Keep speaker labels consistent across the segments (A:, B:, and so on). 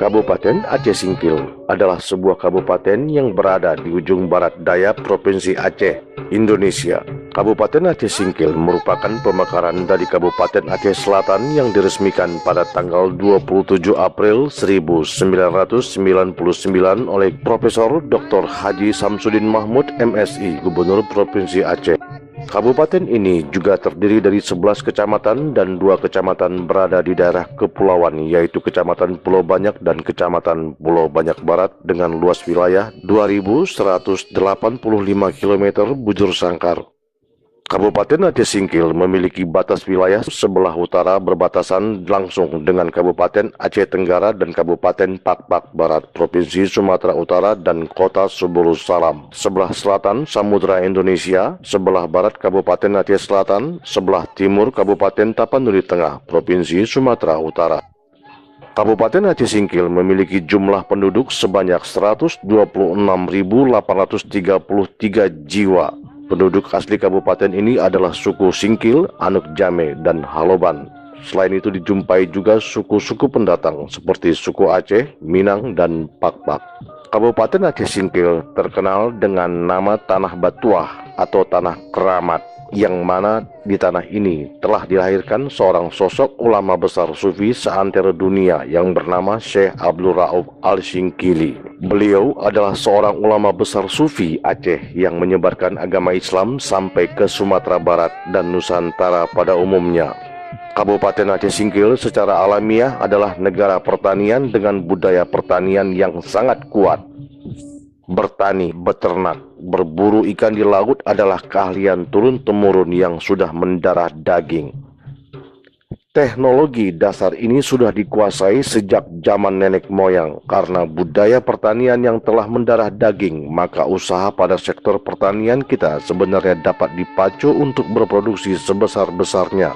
A: Kabupaten Aceh Singkil adalah sebuah kabupaten yang berada di ujung barat daya Provinsi Aceh, Indonesia. Kabupaten Aceh Singkil merupakan pemekaran dari Kabupaten Aceh Selatan yang diresmikan pada tanggal 27 April 1999 oleh Profesor Dr. Haji Samsudin Mahmud MSI, Gubernur Provinsi Aceh. Kabupaten ini juga terdiri dari 11 kecamatan dan 2 kecamatan berada di daerah kepulauan, yaitu Kecamatan Pulau Banyak dan Kecamatan Pulau Banyak Barat dengan luas wilayah 2.185 km bujur sangkar. Kabupaten Aceh Singkil memiliki batas wilayah sebelah utara berbatasan langsung dengan Kabupaten Aceh Tenggara dan Kabupaten Pakpak Barat, Provinsi Sumatera Utara dan Kota Subulu Salam. Sebelah selatan Samudra Indonesia, sebelah barat Kabupaten Aceh Selatan, sebelah timur Kabupaten Tapanuli Tengah, Provinsi Sumatera Utara. Kabupaten Aceh Singkil memiliki jumlah penduduk sebanyak 126.833 jiwa. Penduduk asli kabupaten ini adalah suku Singkil, Anuk Jame, dan Haloban. Selain itu dijumpai juga suku-suku pendatang seperti suku Aceh, Minang, dan Pakpak. Kabupaten Aceh Singkil terkenal dengan nama Tanah Batuah atau Tanah Keramat, yang mana di tanah ini telah dilahirkan seorang sosok ulama besar sufi seantero dunia yang bernama Syekh Abdul Rauf Al-Singkili. Beliau adalah seorang ulama besar sufi Aceh yang menyebarkan agama Islam sampai ke Sumatera Barat dan Nusantara pada umumnya. Kabupaten Aceh Singkil secara alamiah adalah negara pertanian dengan budaya pertanian yang sangat kuat. Bertani, beternak, berburu ikan di laut adalah keahlian turun-temurun yang sudah mendarah daging. Teknologi dasar ini sudah dikuasai sejak zaman nenek moyang. Karena budaya pertanian yang telah mendarah daging, maka usaha pada sektor pertanian kita sebenarnya dapat dipacu untuk berproduksi sebesar-besarnya.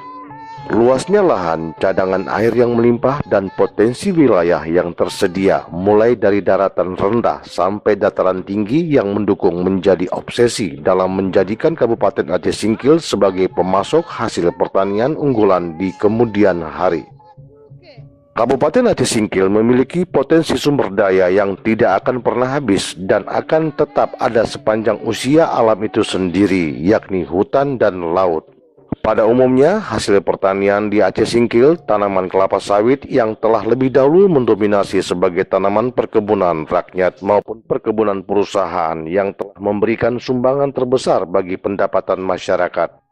A: Luasnya lahan, cadangan air yang melimpah, dan potensi wilayah yang tersedia mulai dari daratan rendah sampai dataran tinggi yang mendukung menjadi obsesi dalam menjadikan Kabupaten Aceh Singkil sebagai pemasok hasil pertanian unggulan di kemudian hari. Kabupaten Aceh Singkil memiliki potensi sumber daya yang tidak akan pernah habis dan akan tetap ada sepanjang usia alam itu sendiri, yakni hutan dan laut. Pada umumnya, hasil pertanian di Aceh Singkil, tanaman kelapa sawit yang telah lebih dahulu mendominasi sebagai tanaman perkebunan rakyat maupun perkebunan perusahaan yang telah memberikan sumbangan terbesar bagi pendapatan masyarakat.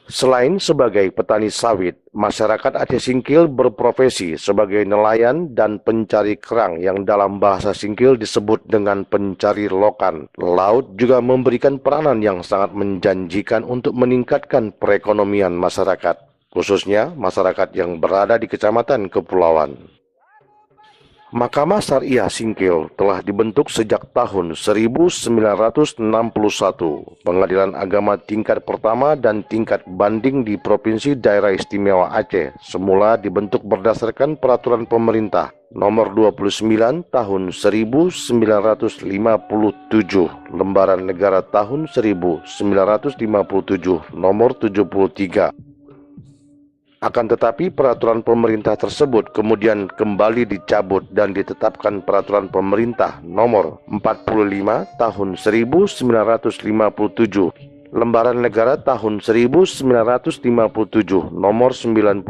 A: Selain sebagai petani sawit, masyarakat Aceh Singkil berprofesi sebagai nelayan dan pencari kerang yang dalam bahasa Singkil disebut dengan pencari lokan. Laut juga memberikan peranan yang sangat menjanjikan untuk meningkatkan perekonomian masyarakat, khususnya masyarakat yang berada di kecamatan kepulauan. Mahkamah Syariah Singkil telah dibentuk sejak tahun 1961. Pengadilan agama tingkat pertama dan tingkat banding di Provinsi Daerah Istimewa Aceh semula dibentuk berdasarkan peraturan pemerintah nomor 29 tahun 1957, Lembaran Negara tahun 1957 nomor 73. Akan tetapi peraturan pemerintah tersebut kemudian kembali dicabut dan ditetapkan peraturan pemerintah nomor 45 tahun 1957, Lembaran Negara tahun 1957 nomor 99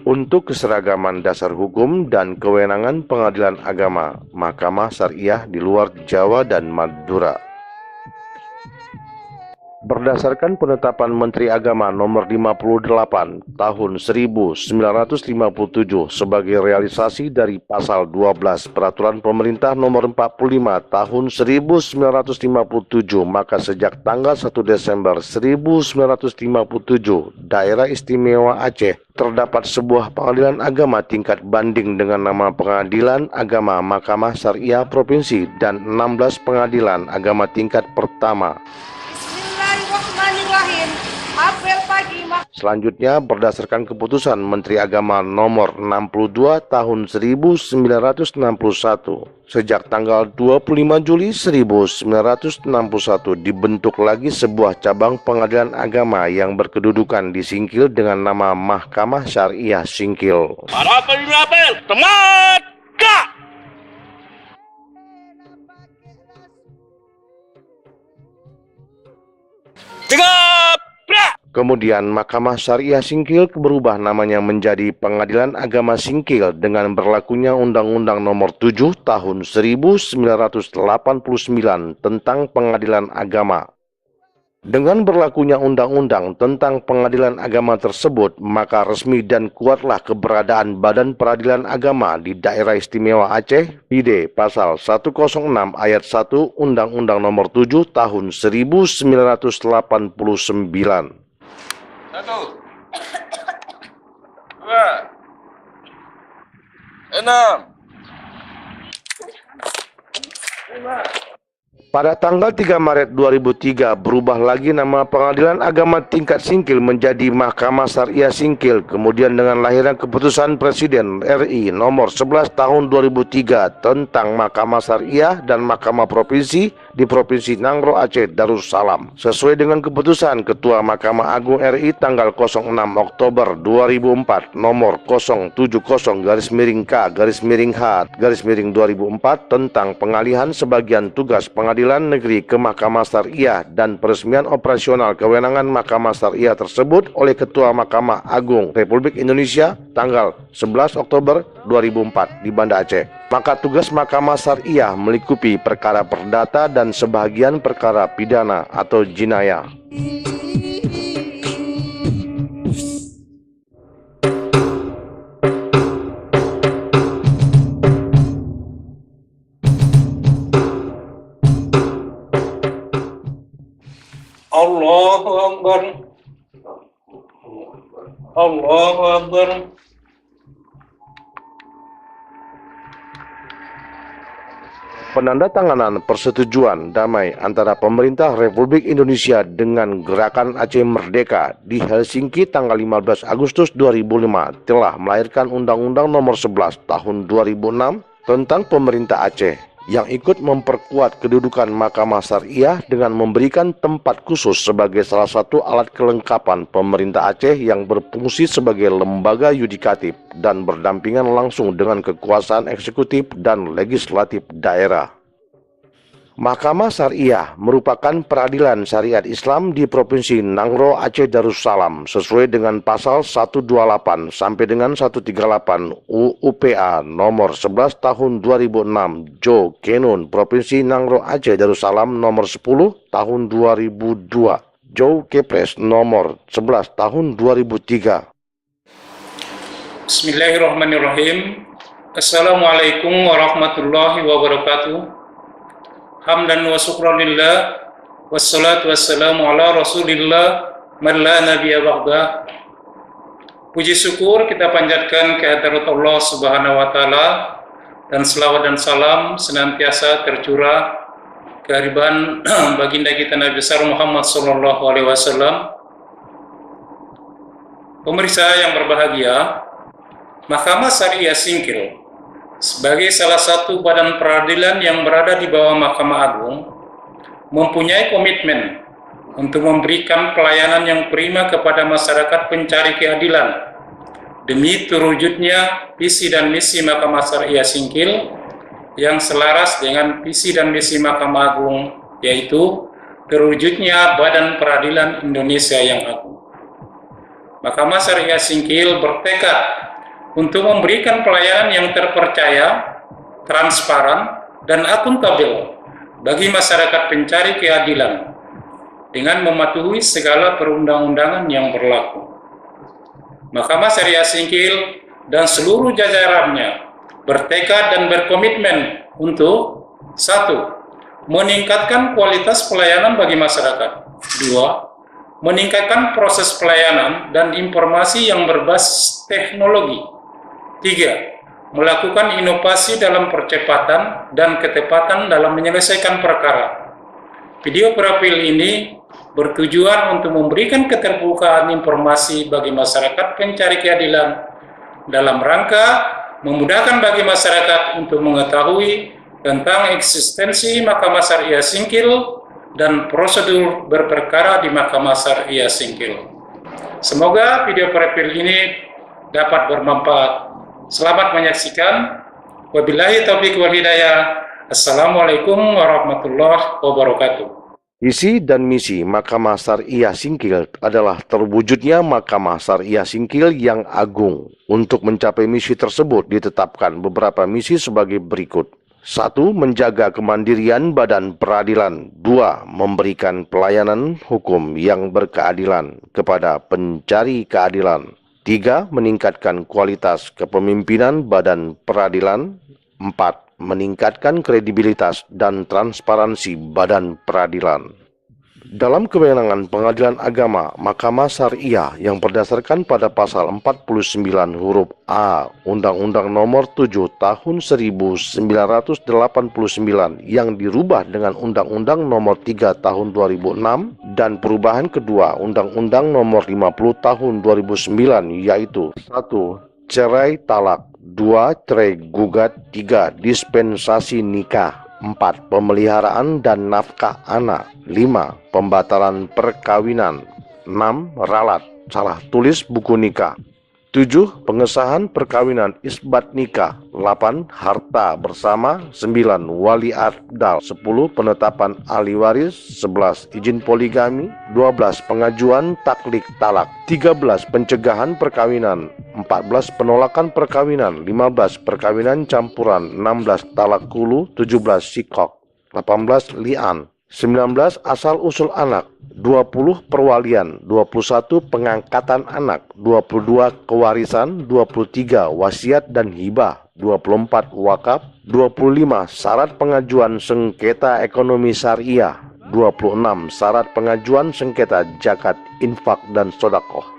A: untuk keseragaman dasar hukum dan kewenangan pengadilan agama, Mahkamah Syariah di luar Jawa dan Madura. Berdasarkan penetapan Menteri Agama nomor 58 tahun 1957 sebagai realisasi dari pasal 12 Peraturan Pemerintah nomor 45 tahun 1957, maka sejak tanggal 1 Desember 1957, Daerah Istimewa Aceh terdapat sebuah pengadilan agama tingkat banding dengan nama Pengadilan Agama Mahkamah Syariah Provinsi dan 16 pengadilan agama tingkat pertama.
B: Bismillahirrahmanirrahim. Apel pagi
A: Selanjutnya, berdasarkan keputusan Menteri Agama nomor 62 tahun 1961, sejak tanggal 25 Juli 1961 dibentuk lagi sebuah cabang pengadilan agama yang berkedudukan di Singkil dengan nama Mahkamah Syariah Singkil. Kemudian Mahkamah Syariah Singkil berubah namanya menjadi Pengadilan Agama Singkil dengan berlakunya Undang-Undang Nomor 7 Tahun 1989 tentang Pengadilan Agama. Dengan berlakunya undang-undang tentang pengadilan agama tersebut, maka resmi dan kuatlah keberadaan Badan Peradilan Agama di Daerah Istimewa Aceh, PD Pasal 106 Ayat 1 Undang-Undang Nomor 7 Tahun 1989.
B: 1, 2, 6, 5.
A: Pada tanggal 3 Maret 2003 berubah lagi nama Pengadilan Agama Tingkat Singkil menjadi Mahkamah Syariah Singkil. Kemudian dengan lahiran keputusan Presiden RI nomor 11 tahun 2003 tentang Mahkamah Syariah dan Mahkamah Provinsi di Provinsi Nangro Aceh Darussalam. Sesuai dengan keputusan Ketua Mahkamah Agung RI tanggal 06 Oktober 2004 nomor 070-K-H-2004 tentang pengalihan sebagian tugas pengadilan negeri ke Mahkamah Syariah dan peresmian operasional kewenangan Mahkamah Syariah tersebut oleh Ketua Mahkamah Agung Republik Indonesia tanggal 11 Oktober 2004 di Banda Aceh. Maka tugas Mahkamah Syariah melingkupi perkara perdata dan sebagian perkara pidana atau jinayah.
B: Allahu Akbar. Allahu Akbar.
A: Penandatanganan persetujuan damai antara pemerintah Republik Indonesia dengan Gerakan Aceh Merdeka di Helsinki tanggal 15 Agustus 2005 telah melahirkan Undang-Undang Nomor 11 Tahun 2006 tentang Pemerintah Aceh yang ikut memperkuat kedudukan Mahkamah Syariah dengan memberikan tempat khusus sebagai salah satu alat kelengkapan pemerintah Aceh yang berfungsi sebagai lembaga yudikatif dan berdampingan langsung dengan kekuasaan eksekutif dan legislatif daerah. Mahkamah Syariah merupakan peradilan syariat Islam di Provinsi Nangro Aceh Darussalam sesuai dengan pasal 128 sampai dengan 138 UUPA nomor 11 tahun 2006 Jo Kenun Provinsi Nangro Aceh Darussalam nomor 10 tahun 2002 Jo Kepres nomor 11 tahun 2003.
B: Bismillahirrahmanirrahim. Assalamualaikum warahmatullahi wabarakatuh. Hamdan wa syukran lillah, wassalatu wassalamu ala rasulillah, man la nabiyya ba'da. Puji syukur kita panjatkan kehadirat Allah subhanahu wa ta'ala, dan selawat dan salam senantiasa tercurah kehadiran baginda kita Nabi besar Muhammad sallallahu alaihi wasallam. Pemirsa yang berbahagia, Mahkamah Syariah Singkil sebagai salah satu badan peradilan yang berada di bawah Mahkamah Agung mempunyai komitmen untuk memberikan pelayanan yang prima kepada masyarakat pencari keadilan demi terwujudnya visi dan misi Mahkamah Syariah Singkil yang selaras dengan visi dan misi Mahkamah Agung, yaitu terwujudnya Badan Peradilan Indonesia yang Agung. Mahkamah Syariah Singkil bertekad untuk memberikan pelayanan yang terpercaya, transparan, dan akuntabel bagi masyarakat pencari keadilan dengan mematuhi segala perundang-undangan yang berlaku. Mahkamah Syariah Singkil dan seluruh jajarannya bertekad dan berkomitmen untuk 1. Meningkatkan kualitas pelayanan bagi masyarakat. 2. Meningkatkan proses pelayanan dan informasi yang berbasis teknologi. 3. Melakukan inovasi dalam percepatan dan ketepatan dalam menyelesaikan perkara. Video profil ini bertujuan untuk memberikan keterbukaan informasi bagi masyarakat pencari keadilan dalam rangka memudahkan bagi masyarakat untuk mengetahui tentang eksistensi Mahkamah Syariah Singkil dan prosedur berperkara di Mahkamah Syariah Singkil. Semoga video profil ini dapat bermanfaat. Selamat menyaksikan. Wabillahi taufiq wal hidayah. Assalamualaikum warahmatullahi wabarakatuh.
A: Isi dan misi Mahkamah Syariah Singkil adalah terwujudnya Mahkamah Syariah Singkil yang agung. Untuk mencapai misi tersebut ditetapkan beberapa misi sebagai berikut. 1. Menjaga kemandirian badan peradilan. 2. Memberikan pelayanan hukum yang berkeadilan kepada pencari keadilan. 3. Meningkatkan kualitas kepemimpinan badan peradilan. 4. Meningkatkan kredibilitas dan transparansi badan peradilan. Dalam kewenangan pengadilan agama, Mahkamah Syariah yang berdasarkan pada pasal 49 huruf A Undang-Undang Nomor 7 Tahun 1989 yang dirubah dengan Undang-Undang Nomor 3 Tahun 2006 dan perubahan kedua Undang-Undang Nomor 50 Tahun 2009 yaitu 1. Cerai talak, 2. Cerai gugat, 3. Dispensasi nikah, 4. Pemeliharaan dan nafkah anak, 5. Pembatalan perkawinan, 6. Ralat, salah tulis buku nikah, 7. Pengesahan perkawinan isbat nikah, 8. Harta bersama, 9. Wali adal, 10. Penetapan ahli waris, 11. Izin poligami, 12. Pengajuan taklik talak, 13. Pencegahan perkawinan, 14. Penolakan perkawinan, 15. Perkawinan campuran, 16. Talak hulu, 17. Sikok, 18. Li'an, 19. Asal usul anak, 20. Perwalian, 21. Pengangkatan anak, 22. Kewarisan, 23. Wasiat dan hibah, 24. Wakaf, 25. Syarat pengajuan sengketa ekonomi syariah, 26. Syarat pengajuan sengketa zakat, infak dan sedekah.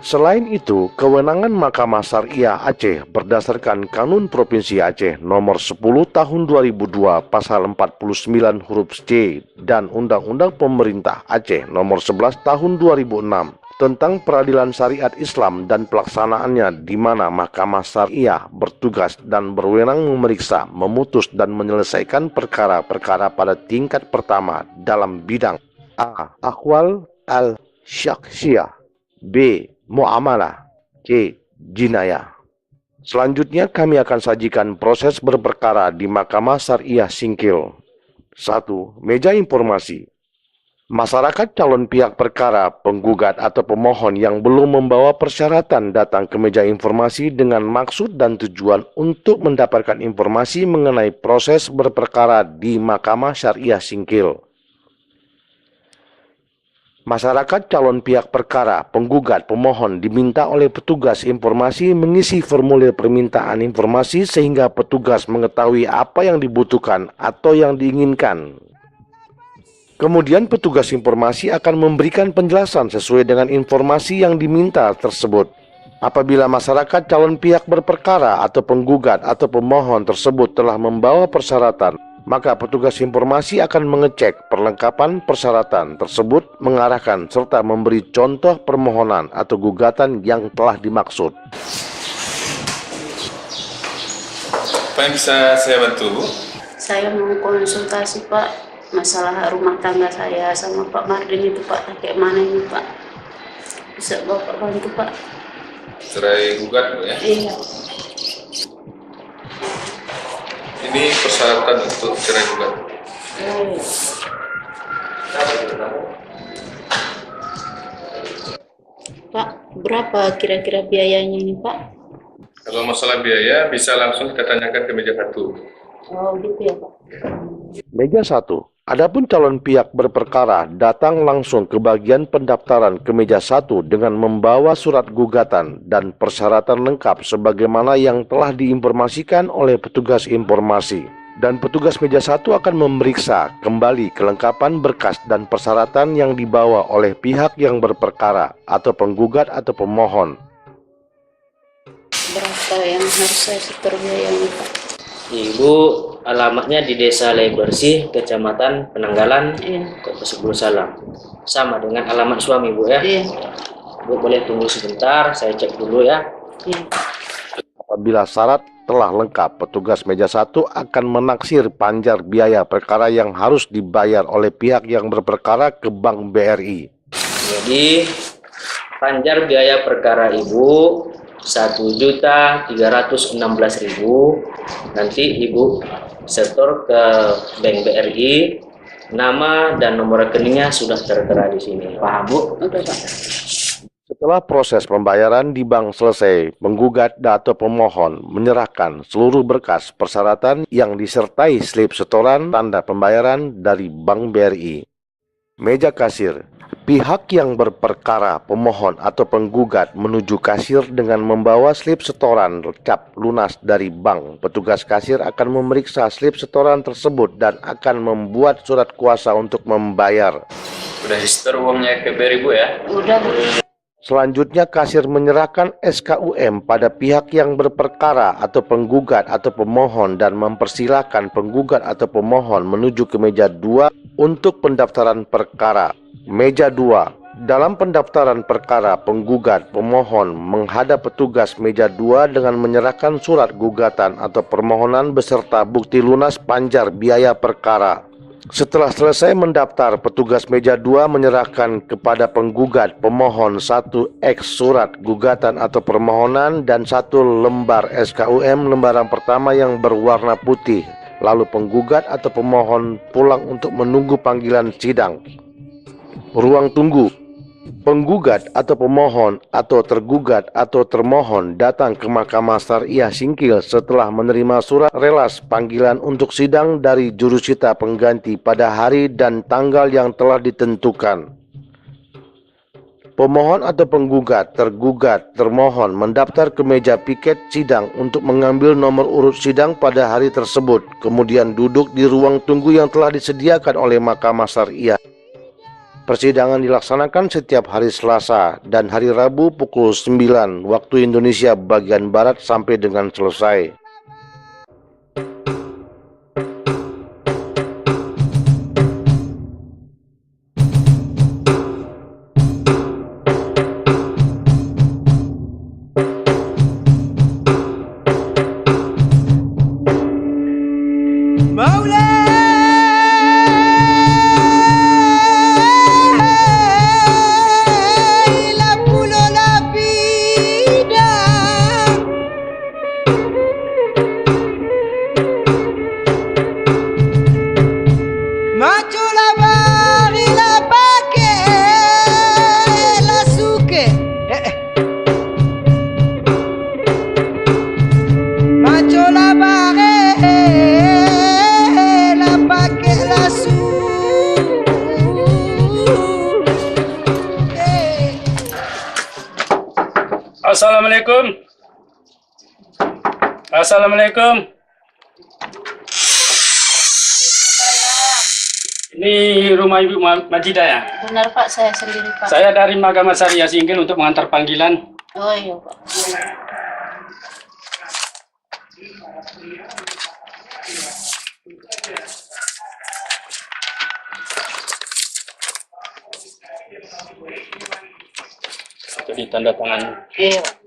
A: Selain itu, kewenangan Mahkamah Syariah Aceh berdasarkan Kanun Provinsi Aceh Nomor 10 Tahun 2002 Pasal 49 huruf C dan Undang-Undang Pemerintah Aceh Nomor 11 Tahun 2006 tentang peradilan syariat Islam dan pelaksanaannya, di mana Mahkamah Syariah bertugas dan berwenang memeriksa, memutus dan menyelesaikan perkara-perkara pada tingkat pertama dalam bidang A. Akwal al-Syakhsiyah, B. Muamalah, C. Jinayah. Selanjutnya kami akan sajikan proses berperkara di Mahkamah Syariah Singkil. 1. Meja informasi. Masyarakat calon pihak perkara, penggugat atau pemohon yang belum membawa persyaratan datang ke meja informasi dengan maksud dan tujuan untuk mendapatkan informasi mengenai proses berperkara di Mahkamah Syariah Singkil. Masyarakat calon pihak perkara, penggugat, pemohon diminta oleh petugas informasi mengisi formulir permintaan informasi sehingga petugas mengetahui apa yang dibutuhkan atau yang diinginkan. Kemudian petugas informasi akan memberikan penjelasan sesuai dengan informasi yang diminta tersebut. Apabila masyarakat calon pihak berperkara atau penggugat atau pemohon tersebut telah membawa persyaratan, maka petugas informasi akan mengecek perlengkapan persyaratan tersebut, mengarahkan serta memberi contoh permohonan atau gugatan yang telah dimaksud.
C: Apa yang bisa saya bantu, Bu?
D: Saya mau konsultasi Pak, masalah rumah tangga saya sama Pak Mardin itu Pak, kayak mana ini Pak? Bisa Bapak bantu Pak?
C: Cerai gugat, Bu, ya?
D: Iya.
C: Ini persyaratan untuk cerai gugat.
D: Pak, berapa kira-kira biayanya ini Pak?
C: Kalau masalah biaya, bisa langsung kita tanyakan ke meja 1.
D: Oh gitu ya Pak.
A: Meja 1. Adapun calon pihak berperkara datang langsung ke bagian pendaftaran ke meja 1 dengan membawa surat gugatan dan persyaratan lengkap sebagaimana yang telah diinformasikan oleh petugas informasi. Dan petugas meja 1 akan memeriksa kembali kelengkapan berkas dan persyaratan yang dibawa oleh pihak yang berperkara atau penggugat atau pemohon.
D: Berapa yang harus saya setor biayanya Pak?
E: Ibu alamatnya di Desa Lei Bersih, Kecamatan Penanggalan,
D: Iya.
E: Kota Sepuluh Salam. Sama dengan alamat suami, Bu ya.
D: Iya.
E: Bu boleh tunggu sebentar, saya cek dulu ya.
D: Iya.
A: Apabila syarat telah lengkap, petugas meja 1 akan menaksir panjar biaya perkara yang harus dibayar oleh pihak yang berperkara ke Bank BRI.
E: Jadi panjar biaya perkara Ibu 1.316.000. Nanti Ibu setor ke Bank BRI. Nama dan nomor rekeningnya sudah tertera di sini. Paham, Bu?
D: Oke, Pak.
A: Setelah proses pembayaran di bank selesai, penggugat atau pemohon menyerahkan seluruh berkas persyaratan yang disertai slip setoran tanda pembayaran dari Bank BRI. Meja kasir. Pihak yang berperkara, pemohon atau penggugat menuju kasir dengan membawa slip setoran cap lunas dari bank. Petugas kasir akan memeriksa slip setoran tersebut dan akan membuat surat kuasa untuk membayar.
C: Udah setor uangnya ke BRI, Bu ya?
D: Udah.
A: Selanjutnya kasir menyerahkan SKUM pada pihak yang berperkara atau penggugat atau pemohon dan mempersilahkan penggugat atau pemohon menuju ke meja 2 untuk pendaftaran perkara. Meja 2. Dalam pendaftaran perkara, penggugat pemohon menghadap petugas meja 2 dengan menyerahkan surat gugatan atau permohonan beserta bukti lunas panjar biaya perkara. Setelah selesai mendaftar, petugas meja 2 menyerahkan kepada penggugat pemohon 1 X surat gugatan atau permohonan dan 1 lembar SKUM lembaran pertama yang berwarna putih. Lalu penggugat atau pemohon pulang untuk menunggu panggilan sidang. Ruang tunggu. Penggugat atau pemohon atau tergugat atau termohon datang ke Mahkamah Syariah Singkil setelah menerima surat relas panggilan untuk sidang dari jurusita pengganti pada hari dan tanggal yang telah ditentukan. Pemohon atau penggugat, tergugat, termohon mendaftar ke meja piket sidang untuk mengambil nomor urut sidang pada hari tersebut, kemudian duduk di ruang tunggu yang telah disediakan oleh Mahkamah Syariah. Persidangan dilaksanakan setiap hari Selasa dan hari Rabu pukul 9 waktu Indonesia bagian Barat sampai dengan selesai.
B: Assalamualaikum. Assalamualaikum. Ini rumah Ibu Majidah ya?
D: Benar Pak, saya sendiri Pak.
B: Saya dari Mahkamah Syariah Singkil untuk mengantar panggilan.
D: Oh iya Pak.
B: Jadi tanda tangan.
D: Iya Pak.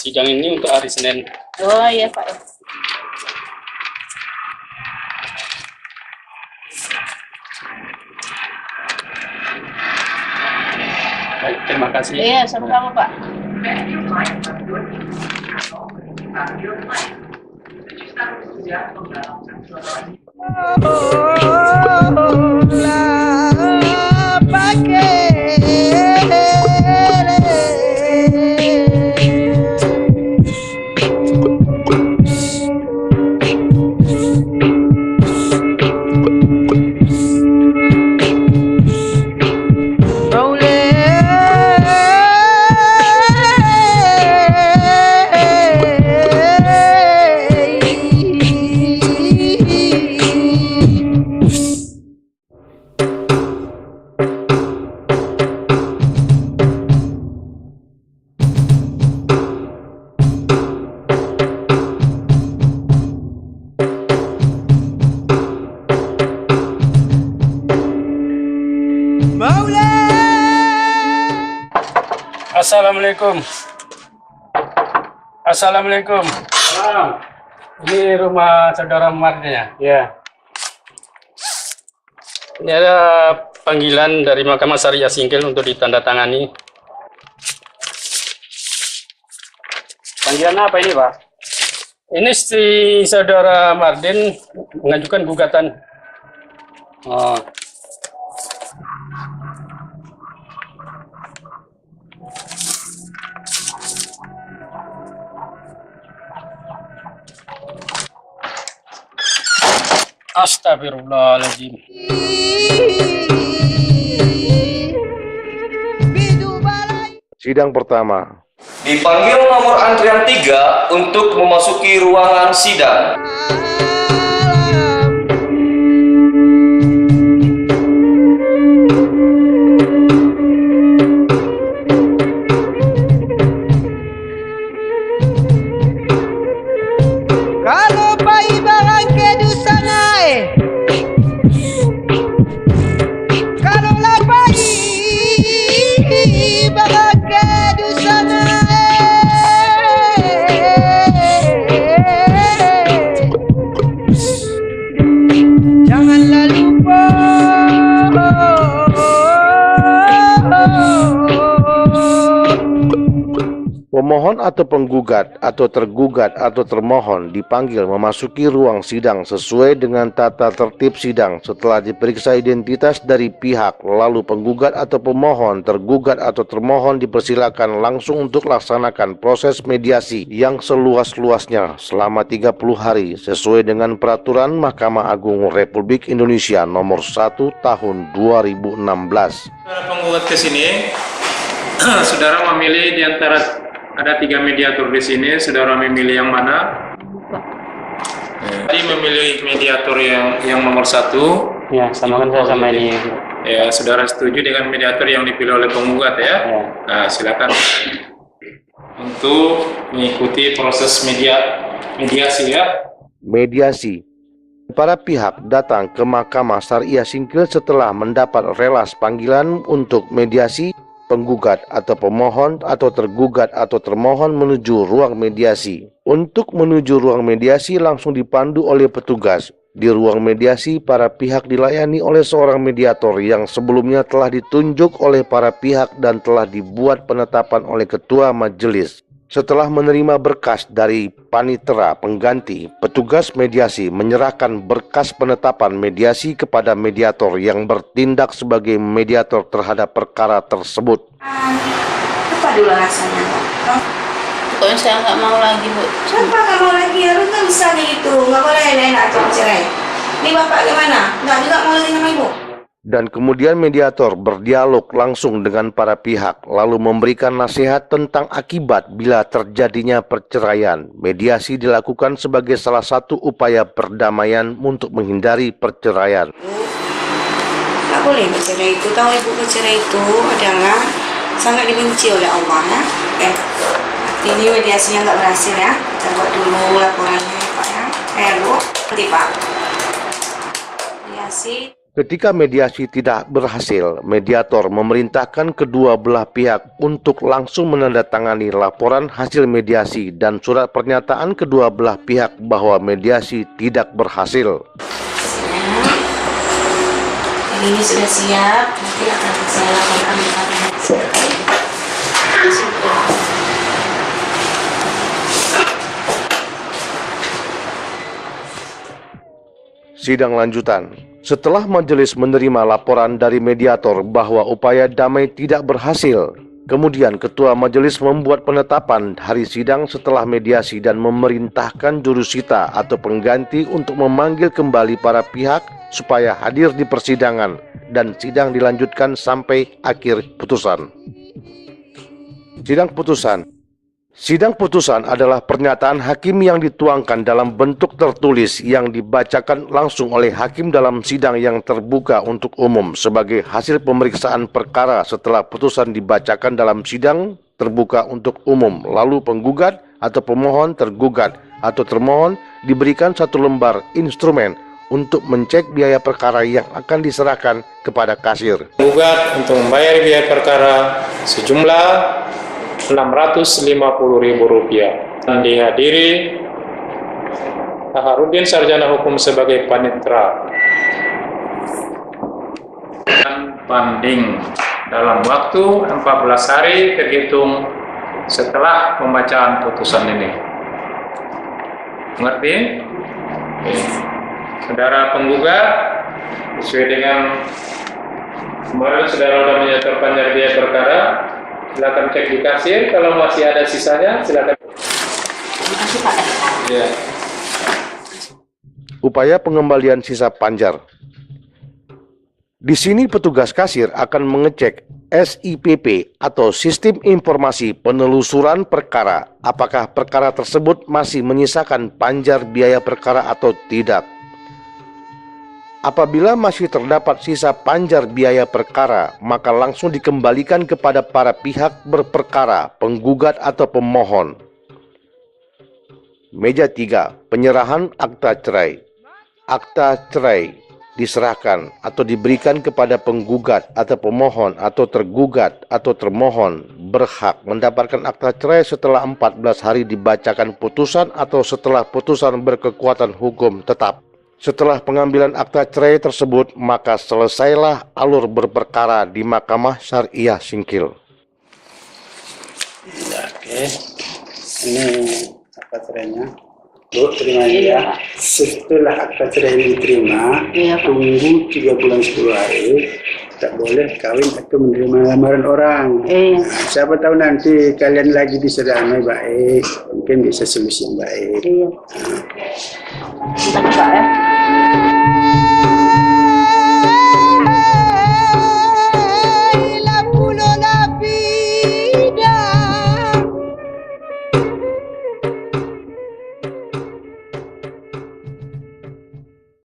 B: Sidang ini untuk hari Senin.
D: Oh iya Pak.
B: Baik, terima kasih.
D: Iya, sama-sama Pak.
F: Assalamualaikum. Assalamualaikum. Salam. Ini rumah saudara Mardin ya? Ya. Ini ada panggilan dari Mahkamah Syariah Singkil untuk ditandatangani. Panggilan apa ini, Pak? Ini si saudara Mardin mengajukan gugatan. Oh. Astagfirullahaladzim.
A: Sidang pertama.
G: Dipanggil nomor antrian 3 untuk memasuki ruangan sidang.
H: Kalau bayi barang kedusanai, kalau lah bayi barang kedusanai, janganlah lupa.
A: Pemohon atau penggugat atau tergugat atau termohon dipanggil memasuki ruang sidang sesuai dengan tata tertib sidang setelah diperiksa identitas dari pihak, lalu penggugat atau pemohon, tergugat atau termohon dipersilakan langsung untuk laksanakan proses mediasi yang seluas-luasnya selama 30 hari sesuai dengan peraturan Mahkamah Agung Republik Indonesia nomor 1 tahun 2016.
B: Saudara penggugat ke sini, saudara memilih di antara ada 3 mediator di sini, saudara memilih yang mana? Tadi memilih mediator yang nomor 1.
F: Ya, samakan saya sama ini.
B: Ya, saudara setuju dengan mediator yang dipilih oleh penggugat ya?
F: Ya.
B: Nah, silakan untuk mengikuti proses mediasi ya.
A: Mediasi. Para pihak datang ke Mahkamah Syariah Singkil setelah mendapat relas panggilan untuk mediasi. Penggugat atau pemohon atau tergugat atau termohon menuju ruang mediasi. Untuk menuju ruang mediasi langsung dipandu oleh petugas. Di ruang mediasi, para pihak dilayani oleh seorang mediator yang sebelumnya telah ditunjuk oleh para pihak dan telah dibuat penetapan oleh ketua majelis. Setelah menerima berkas dari panitera pengganti, petugas mediasi menyerahkan berkas penetapan mediasi kepada mediator yang bertindak sebagai mediator terhadap perkara tersebut.
I: Apa dulu alasannya, Pak?
D: Pokoknya saya nggak mau lagi, Bu.
I: Kenapa nggak mau lagi? Harus nggak bisa gitu, nggak boleh enak atau cerai. Ini Bapak gimana? Nggak juga mau lagi sama Ibu?
A: Dan kemudian mediator berdialog langsung dengan para pihak, lalu memberikan nasihat tentang akibat bila terjadinya perceraian. Mediasi dilakukan sebagai salah satu upaya perdamaian untuk menghindari perceraian.
I: Nggak boleh bercerai itu. Tahu Ibu, bercerai itu adalah sangat dibenci oleh Allah ya. Ini mediasinya nggak berhasil ya. Kita buat dulu laporannya ya Pak ya. Bu, nanti Pak. Mediasi.
A: Ketika mediasi tidak berhasil, mediator memerintahkan kedua belah pihak untuk langsung menandatangani laporan hasil mediasi dan surat pernyataan kedua belah pihak bahwa mediasi tidak berhasil.
I: Ini sudah siap, nanti akan saya laporkan kepada
A: Sidang lanjutan. Setelah majelis menerima laporan dari mediator bahwa upaya damai tidak berhasil, kemudian ketua majelis membuat penetapan hari sidang setelah mediasi dan memerintahkan jurusita atau pengganti untuk memanggil kembali para pihak supaya hadir di persidangan dan sidang dilanjutkan sampai akhir putusan. Sidang putusan. Sidang putusan adalah pernyataan hakim yang dituangkan dalam bentuk tertulis yang dibacakan langsung oleh hakim dalam sidang yang terbuka untuk umum sebagai hasil pemeriksaan perkara setelah putusan dibacakan dalam sidang terbuka untuk umum. Lalu penggugat atau pemohon, tergugat atau termohon diberikan satu lembar instrumen untuk mencek biaya perkara yang akan diserahkan kepada kasir.
B: Penggugat untuk membayar biaya perkara sejumlah Rp650.000 dan dihadiri Harudin Sarjana Hukum sebagai panitera dan banding dalam waktu 14 hari terhitung setelah pembacaan putusan ini. Mengerti? Oke. Saudara penggugat, sesuai dengan kemarin saudara sudah menyatakan biaya perkara, silakan cek di kasir. Kalau masih ada sisanya, silakan.
I: Terima kasih Pak.
B: Ya.
A: Upaya pengembalian sisa panjar. Di sini petugas kasir akan mengecek SIPP atau Sistem Informasi Penelusuran Perkara, apakah perkara tersebut masih menyisakan panjar biaya perkara atau tidak. Apabila masih terdapat sisa panjar biaya perkara, maka langsung dikembalikan kepada para pihak berperkara, penggugat atau pemohon. Meja 3. Penyerahan akta cerai. Akta cerai diserahkan atau diberikan kepada penggugat atau pemohon atau tergugat atau termohon berhak mendapatkan akta cerai setelah 14 hari dibacakan putusan atau setelah putusan berkekuatan hukum tetap. Setelah pengambilan akta cerai tersebut, maka selesailah alur berperkara di Mahkamah Syariah Singkil.
F: Ya, oke. Ini akta cerainya. Bu, terima ya. Setelah akta cerai ini diterima, tunggu 3 bulan 10 hari. Tak boleh kawin atau menerima lamaran orang. Nah, siapa tahu nanti kalian lagi bisa damai baik, mungkin bisa solusi yang baik.
I: Terima kasih Pak ya.